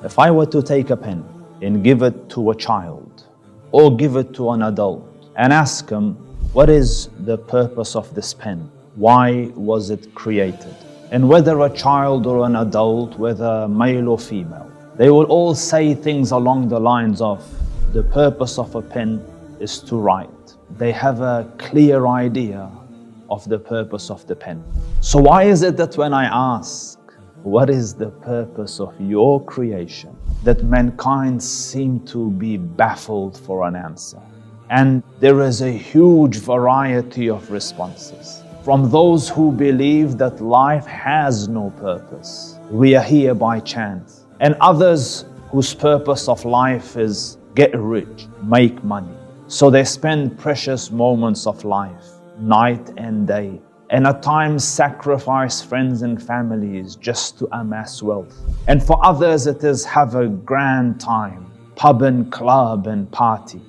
If I were to take a pen and give it to a child or give it to an adult and ask him, what is the purpose of this pen? Why was it created? And whether a child or an adult, whether male or female, they will all say things along the lines of, the purpose of a pen is to write. They have a clear idea of the purpose of the pen. So why is it that when I ask, what is the purpose of your creation, that mankind seem to be baffled for an answer? And there is a huge variety of responses. From those who believe that life has no purpose, we are here by chance, and others whose purpose of life is get rich, make money. So they spend precious moments of life, night and day, and at times sacrifice friends and families just to amass wealth. And for others it is have a grand time, pub and club and party.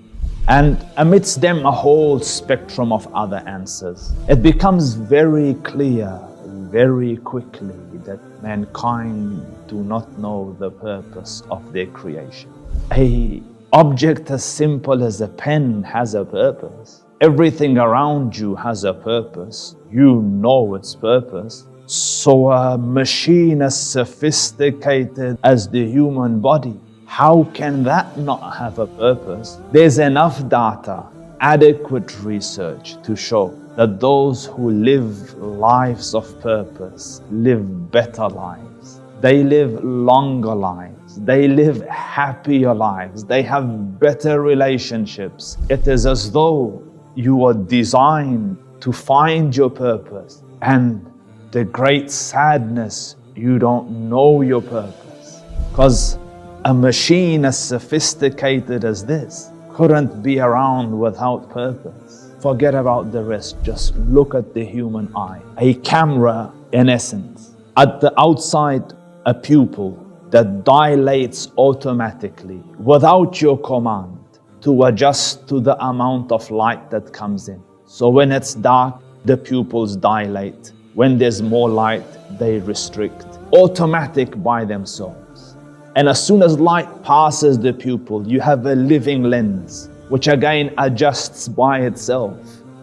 And amidst them a whole spectrum of other answers. It becomes very clear very quickly that mankind do not know the purpose of their creation. An object as simple as a pen has a purpose. Everything around you has a purpose. You know its purpose. So a machine as sophisticated as the human body, how can that not have a purpose? There's enough data, adequate research to show that those who live lives of purpose live better lives. They live longer lives. They live happier lives. They have better relationships. It is as though you are designed to find your purpose. And the great sadness, you don't know your purpose. Because a machine as sophisticated as this couldn't be around without purpose. Forget about the rest, just look at the human eye. A camera, in essence, at the outside, a pupil that dilates automatically without your command to adjust to the amount of light that comes in. So when it's dark, the pupils dilate. When there's more light, they restrict. Automatic by themselves. And as soon as light passes the pupil, you have a living lens, which again adjusts by itself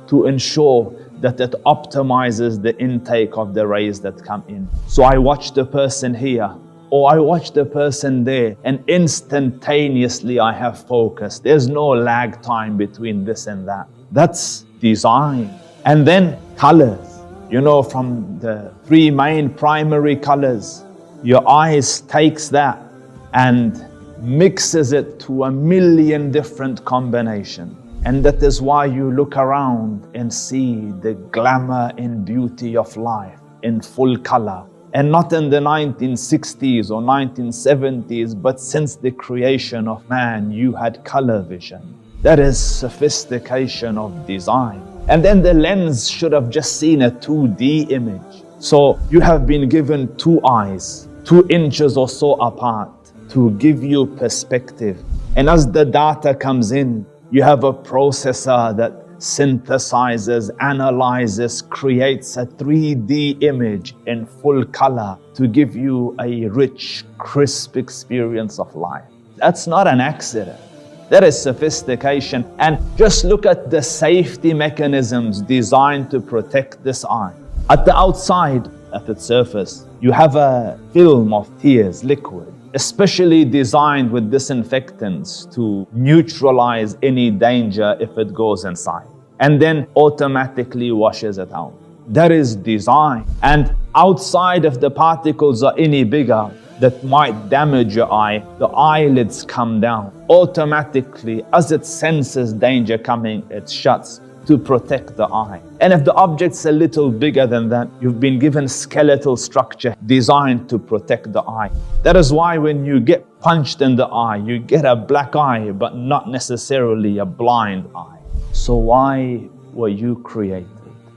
to ensure that it optimizes the intake of the rays that come in. So I watch the person here, or I watch the person there, and instantaneously I have focus. There's no lag time between this and that. That's design. And then colors. You know, from the three main primary colors, your eyes takes that and mixes it to a million different combinations. And that is why you look around and see the glamour and beauty of life in full color. And not in the 1960s or 1970s, but since the creation of man, you had color vision. That is sophistication of design. And then the lens should have just seen a 2D image. So you have been given two eyes, 2 inches or so apart, to give you perspective. And as the data comes in, you have a processor that synthesizes, analyzes, creates a 3D image in full color to give you a rich, crisp experience of life. That's not an accident. That is sophistication. And just look at the safety mechanisms designed to protect this eye. At the outside, at its surface, you have a film of tears, liquid, especially designed with disinfectants to neutralize any danger if it goes inside, and then automatically washes it out. That is design. And outside, if the particles are any bigger that might damage your eye, the eyelids come down. Automatically, as it senses danger coming, it shuts to protect the eye. And if the object's a little bigger than that, you've been given skeletal structure designed to protect the eye. That is why when you get punched in the eye, you get a black eye, but not necessarily a blind eye. So why were you created?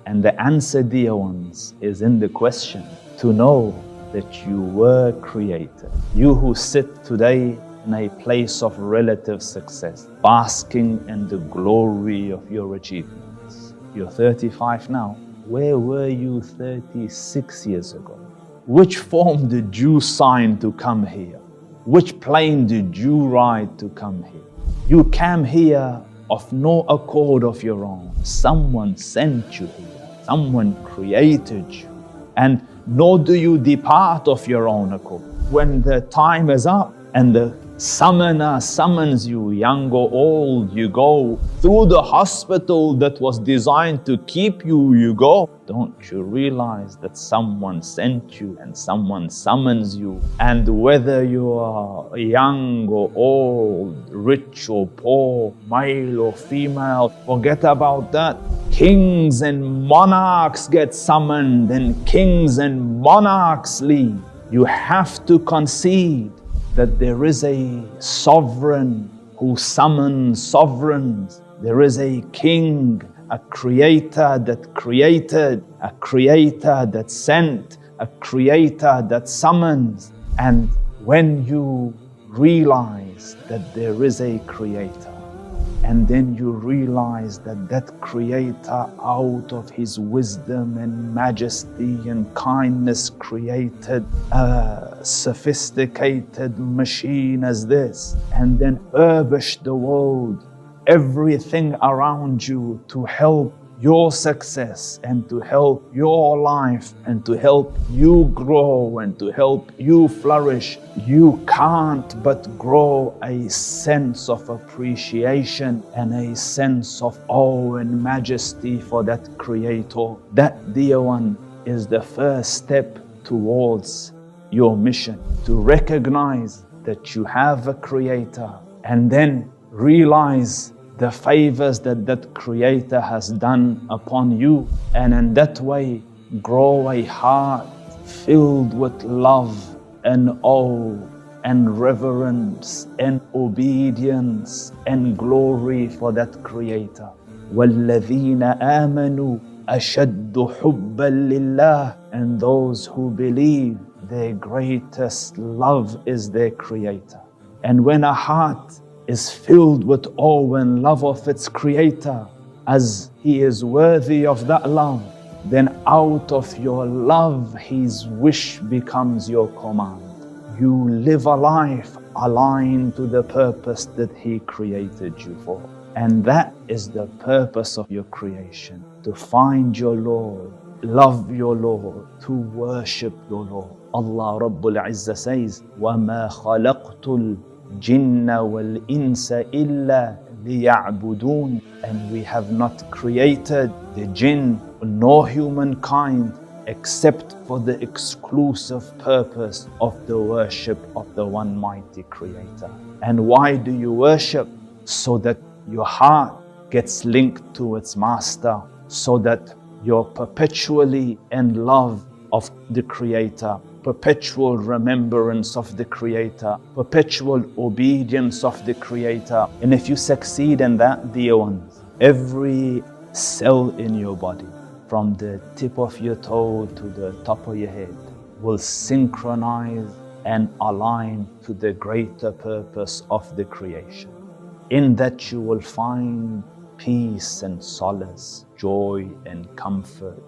And the answer, dear ones, is in the question. To know that you were created. You who sit today in a place of relative success, basking in the glory of your achievements. You're 35 now. Where were you 36 years ago? Which form did you sign to come here? Which plane did you ride to come here? You came here of no accord of your own. Someone sent you here. Someone created you. And nor do you depart of your own accord. When the time is up and the summoner summons you, young or old, you go. Through the hospital that was designed to keep you, you go. Don't you realize that someone sent you and someone summons you? And whether you are young or old, rich or poor, male or female, forget about that. Kings and monarchs get summoned and kings and monarchs leave. You have to concede that there is a sovereign who summons sovereigns. There is a king, a creator that created, a creator that sent, a creator that summons. And when you realize that there is a creator, and then you realize that that creator, out of his wisdom and majesty and kindness, created a sophisticated machine as this, and then furbished the world, everything around you to help your success and to help your life and to help you grow and to help you flourish. You can't but grow a sense of appreciation and a sense of awe and majesty for that creator. That, dear one, is the first step towards your mission, to recognize that you have a creator and then realize the favors that that creator has done upon you, and in that way grow a heart filled with love and awe and reverence and obedience and glory for that creator. وَالَّذِينَ آمَنُوا أَشَدُّ حُبًّا لِلَّهِ. And those who believe, their greatest love is their creator. And when a heart is filled with awe and love of its creator, as he is worthy of that love, then out of your love, his wish becomes your command. You live a life aligned to the purpose that he created you for. And that is the purpose of your creation, to find your Lord, love your Lord, to worship your Lord. Allah Rabbul Izzah says, وَمَا خَلَقْتُ الْجِنَّ وَالْإِنسَ إِلَّا لِيَعْبُدُونَ. And we have not created the jinn nor humankind except for the exclusive purpose of the worship of the one mighty creator. And why do you worship? So that your heart gets linked to its master, so that you're perpetually in love of the creator, perpetual remembrance of the creator, perpetual obedience of the creator. And if you succeed in that, dear ones, every cell in your body, from the tip of your toe to the top of your head, will synchronize and align to the greater purpose of the creation. In that you will find peace and solace, joy and comfort,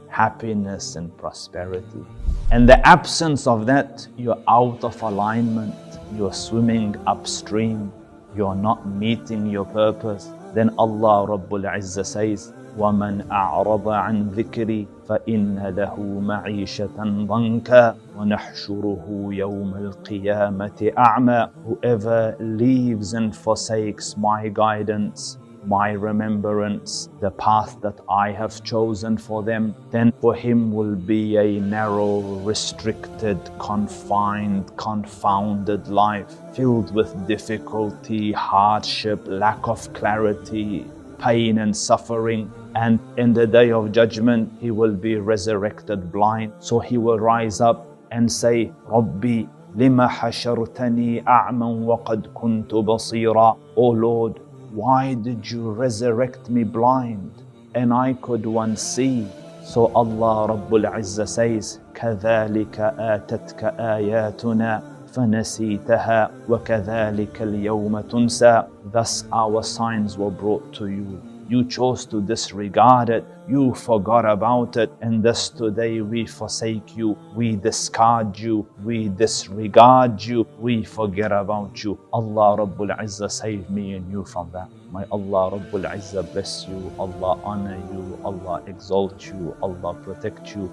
happiness and prosperity. In the absence of that, you're out of alignment, you're swimming upstream, you're not meeting your purpose. Then Allah Rabbul Izzah says, وَمَنْ أَعْرَضَ عَنْ ذِكْرِي فَإِنَّ لَهُ مَعِيشَةً ضَنْكًا وَنَحْشُرُهُ يَوْمَ الْقِيَامَةِ أَعْمَى. Whoever leaves and forsakes my guidance, my remembrance, the path that I have chosen for them, then for him will be a narrow, restricted, confined, confounded life, filled with difficulty, hardship, lack of clarity, pain and suffering. And in the day of judgment, he will be resurrected blind. So he will rise up and say, Rabbi, lima hashartani a'man wa qad kuntu basira. Oh Lord, why did you resurrect me blind and I could once see? So Allah Rabbul Izzah says, كَذَلِكَ آتَتْكَ آيَاتُنَا فَنَسِيتَهَا وَكَذَلِكَ الْيَوْمَ تُنْسَى. Thus our signs were brought to you, You chose to disregard it. You forgot about it. And thus today we forsake you. We discard you. We disregard you. We forget about you. Allah Rabbul Izzah save me and you from that. May Allah Rabbul Izzah bless you. Allah honor you. Allah exalt you. Allah protect you.